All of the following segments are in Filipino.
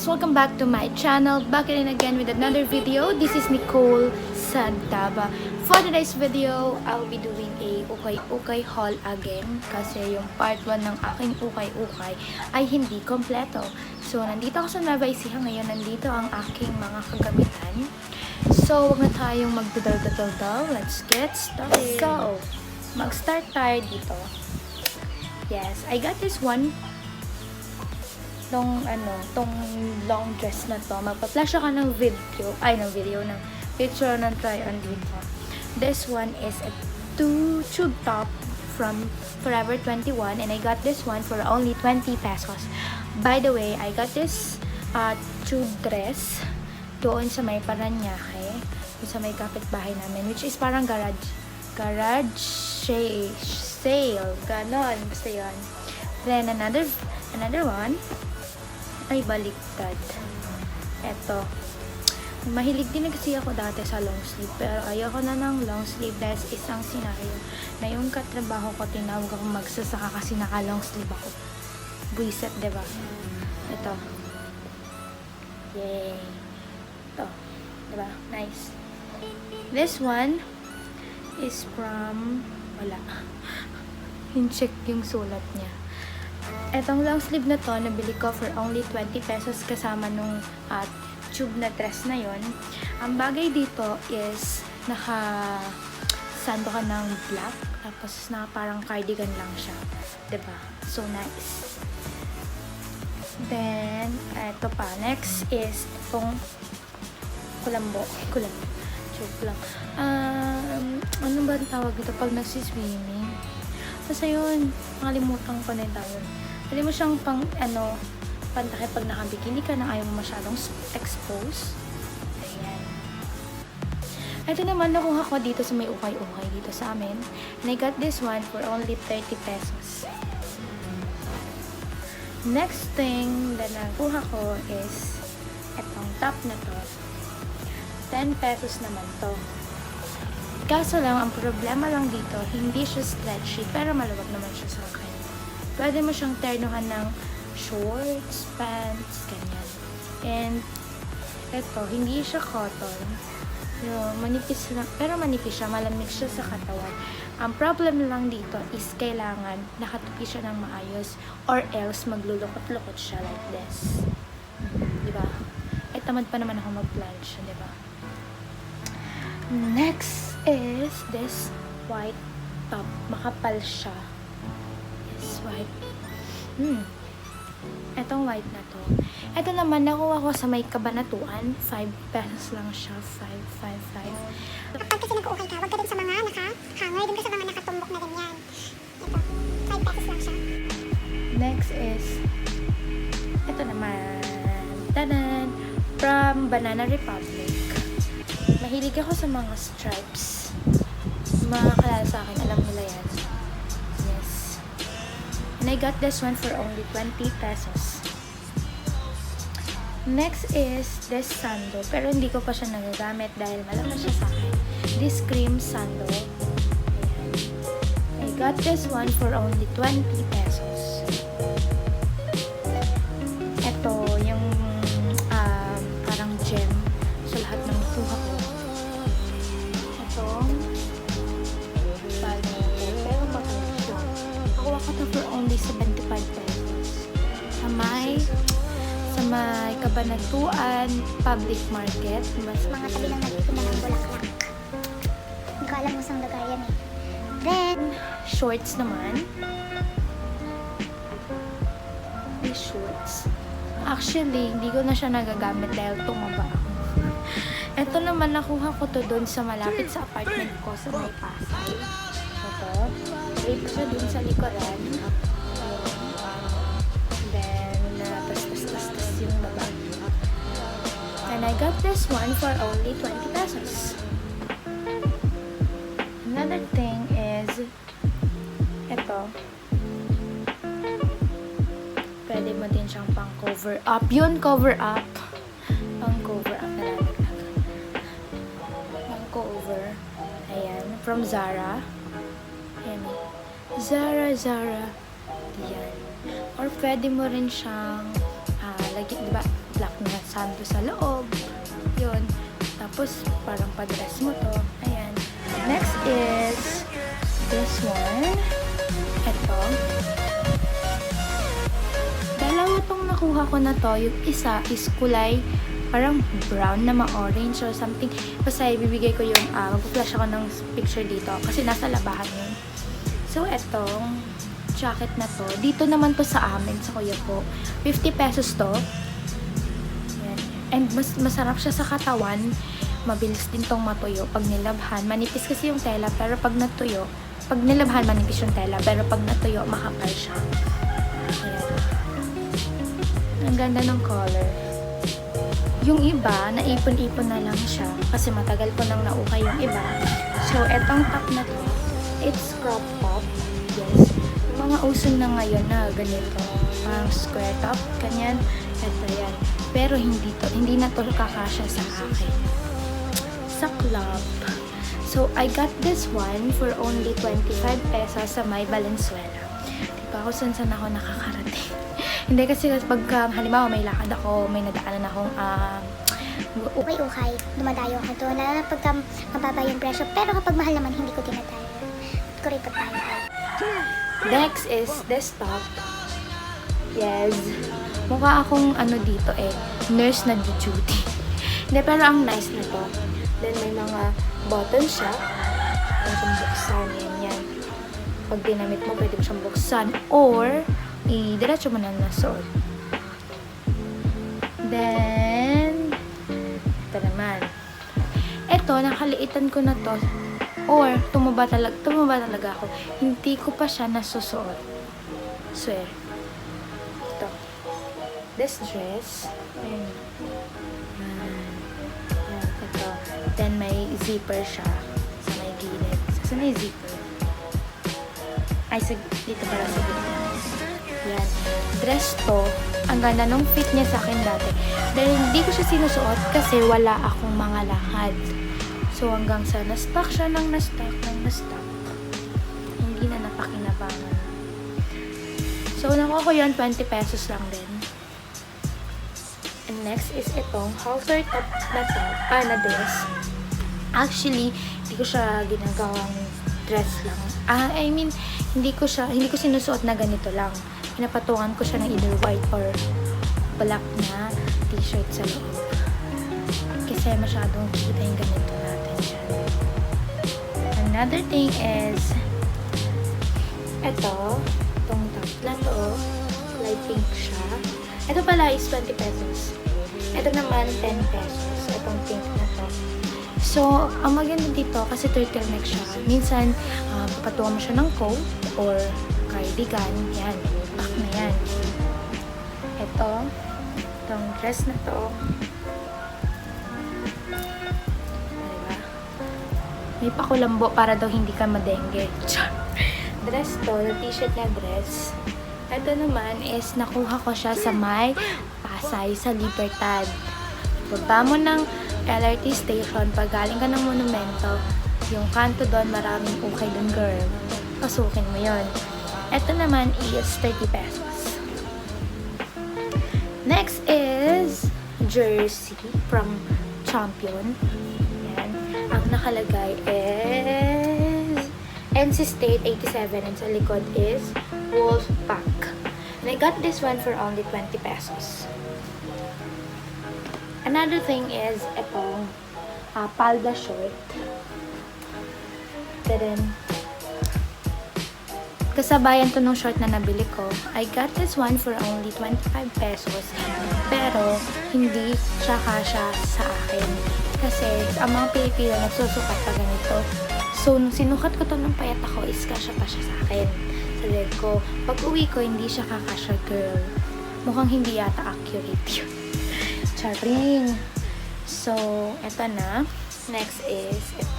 welcome back to my channel. Back again with another video. This is Nichole Sadaba. For today's video, I'll be doing a ukay-ukay haul again kasi yung part 1 ng aking ukay-ukay ay hindi kompleto. So, nandito ako sa Nueva Ecija ngayon. Nandito ang aking mga kagamitan. So, wag na tayong magdudal-dal-dal. Let's get started. So, mag-start tayo dito. Yes, I got this one. Tong long dress na to. Magpa-flash ako ng picture ng try-on dito. This one is a tube top from Forever 21 and I got this one for only 20 pesos. By the way, I got this tube dress doon sa may Paranaque, doon sa may kapitbahay namin, which is parang garage sale, ganon, basta yun. Then another one ay baliktad. Eto. Mahilig din kasi ako dati sa long sleeve. Pero ayoko na ng long sleeve dahil isang senaryo na yung katrabaho ko tinawag ako magsasaka kasi naka long sleeve ako. Buiset, diba? Ito. Yay. Ito. Diba? Nice. This one is from wala. Hincheck yung sulat niya. Etong long sleeve na to, nabili ko for only 20 pesos kasama nung tube na dress na yon. Ang bagay dito is naka-sando ka ng black, tapos na parang cardigan lang siya. Diba? So nice. Then, eto pa. Next is itong kulambo. Joke lang. Ano ba ang tawag dito pag nagsiswimming? Basta yun, nakalimutan ko na yung tawag. Pwede mo siyang pantakip pag nakabikini ka na ayaw mo masyadong expose. Ayan. Ito naman, nakuha ko dito sa may ukay-ukay dito sa amin. And I got this one for only 30 pesos. Next thing na nakuha ko is itong top na to. 10 pesos naman to. Kaso lang, ang problema lang dito, hindi siya stretchy, pero maluwag naman siya sa akin. Pwede mo siyang ternuhan ng shorts, pants, ganyan. And, eto, hindi siya cotton. Manipis lang, pero manipis siya, malamig siya sa katawan. Ang problem lang dito is kailangan nakatupi siya ng maayos or else maglulukot-lukot siya like this. Diba? Eh, tamad pa naman ako mag-planche, diba? Next is this white top. Makapal siya. Yes, white. Etong white na to. Ito naman, nakuha ko sa may Kabanatuan. 5 pesos lang siya. 5. Kapag kasi nag-ukay ka, huwag ka din sa mga nakahanger, din ka sa mga nakatumbok na ganyan. Ito, 5 pesos lang siya. Next is, ito naman. Tadan! From Banana Republic. Mahilig ako sa mga stripes. Mga kalala sa akin, alam nila yan. Yes. And I got this one for only 20 pesos. Next is this sando. Pero hindi ko pa siya nagagamit dahil malam na siya sa akin. This cream sando. Ayan. I got this one for only 20 pesos. Ito, yung parang gem sa lahat ng kuha ko. Ito. Pero bakit siya? Nakuha ko ito for only 75 pesos. Sa may Kabanatuan Public Market. Mga tabi lang nagtitinda ng bulaklak. Hindi ko alam kung saan lagayan eh. Then, Shorts naman. These shorts. Actually, hindi ko na siya nagagamit dahil tumaba ako. Ito naman, nakuha ko to doon sa malapit sa apartment ko sa may Pasay. Ito. Rape siya doon sa likuran. Then, tas yung baba. And I got this one for only 20 pesos. Another thing is ito. Pwede mo din siyang pang cover up. Yun, cover up. Pang cover up na lalaglag. Pang cover. Ayan. From Zara. Ayan. Zara. Ayan. Or pwede mo rin siyang lagyan, diba? black na sando sa loob. Yun. Tapos, parang pa-dress mo to. Ayan. Next is this one. Ito. Dalawa tong nakuha ko na to. Yung isa is kulay parang brown na ma-orange or something. Basta ibibigay ko yung, mag-flash ako ng picture dito. Kasi nasa labahan yun. So, etong jacket na to. Dito naman to sa amin, sa kuya po. 50 pesos to. Yan. And masarap siya sa katawan. Mabilis din tong matuyo pag nilabhan. Manipis kasi yung tela, pero pag natuyo, pag nilabhan, manipis yung tela. Pero pag natuyo, makapal siya. Ayan. Ang ganda ng color. Yung iba, naipon-ipon na lang siya. Kasi matagal ko nang naukay yung iba. So, etong top na to, it's crop top. Yes. Yung mga uso na ngayon na ganito. Parang square top, kanyan. Ito yan. Pero hindi na to kakasya sa akin. Sa club. So, I got this one for only 25 pesos sa may Valenzuela. Di ba ako saan ako nakakarating? Hindi kasi pag halimbawa may lakad ako, may nadaanan akong ukay-ukay, dumadayo ako doon. Lalo na pagka mababa yung presyo. Pero kapag mahal naman, hindi ko tinatayo. Ko rin pagtayo. Next is this top. Yes. Mukha akong dito nurse na duty. Hindi, pero ang nice na to. Then may mga buttons siya. Pwede siyang buksan. Yan. Pag dinamit mo, pwede mo siyang buksan. Or, diretso mo na nasuot. Then, ito naman. Ito, nakaliitan ko na to. Or, tumaba talaga ako. Hindi ko pa siya nasusuot. Swear. Ito. This dress. Ayan. Ayan, ito. Then, may zipper siya. Sa may gilid. Saan may zipper? Ay, dito pala sa gilid. Yan. Dress to. Ang ganda nung fit niya sa akin dati. Dahil hindi ko siya sinusuot kasi wala akong mga lakad. So, hanggang sa na-stock siya ng na-stock. Hindi na napakinabangan. So, nakuha ko yun, 20 pesos lang din. And next is itong halter top na dress. Actually, hindi ko siya ginagawang dress lang. I mean, hindi ko sinusuot na ganito lang. Pinapatungan ko siya ng either white or black na t-shirt sa loob. Kasi masyadong kita yung ganito natin dyan. Another thing is itong top na to. Light pink siya. Ito pala is 20 pesos. Ito naman 10 pesos. Itong pink na to. So, ang maganda dito kasi turtleneck siya. Minsan, papatungan mo siya ng coat or cardigan. Yan. Back na yan. Itong dress na to. Diba? May pakulambo para daw hindi ka madengge. Dress to, t-shirt na dress. Ito naman is nakuha ko siya sa may Pasay sa Libertad. Baba mo ng LRT station, pag galing ka ng monumento, yung kanto doon, maraming ukay doon, girl. Pasukin mo yon. Ito naman is 30 pesos. Next is jersey from Champion. Yan. Ang nakalagay is NC State 87 and sa likod is Wolfpack. And I got this one for only 20 pesos. Another thing is itong palda short. Then, kasabayan to nung short na nabili ko. I got this one for only 25 pesos. Pero, hindi siya kasya sa akin. Kasi, ang mga Pilipino nagsusukat pa ganito. So, nung sinukat ko to ng payat ako, is kasya pa siya sa akin. Sa leg ko. Pag uwi ko, hindi siya kakasya, girl. Mukhang hindi yata accurate yun. Charing. So, eto na. Next is ito.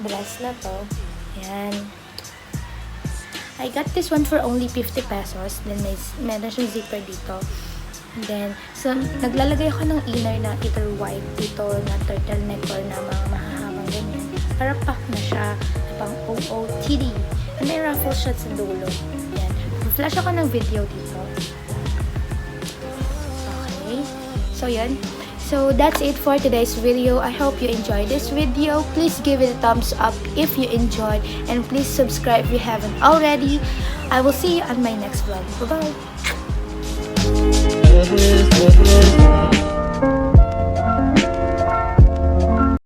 Dress na to. Yan. I got this one for only 50 pesos. Then, meron siyang zipper dito. And then, so, naglalagay ako ng inner na either white dito na turtleneck or na mga mahahabang ganyan. Para pack na siya. Pang OOTD. And may ruffle shot sa dulo. Yan. Flash ako ng video dito. So, yun. So, that's it for today's video. I hope you enjoyed this video. Please give it a thumbs up if you enjoyed. And please subscribe if you haven't already. I will see you on my next vlog. Bye-bye!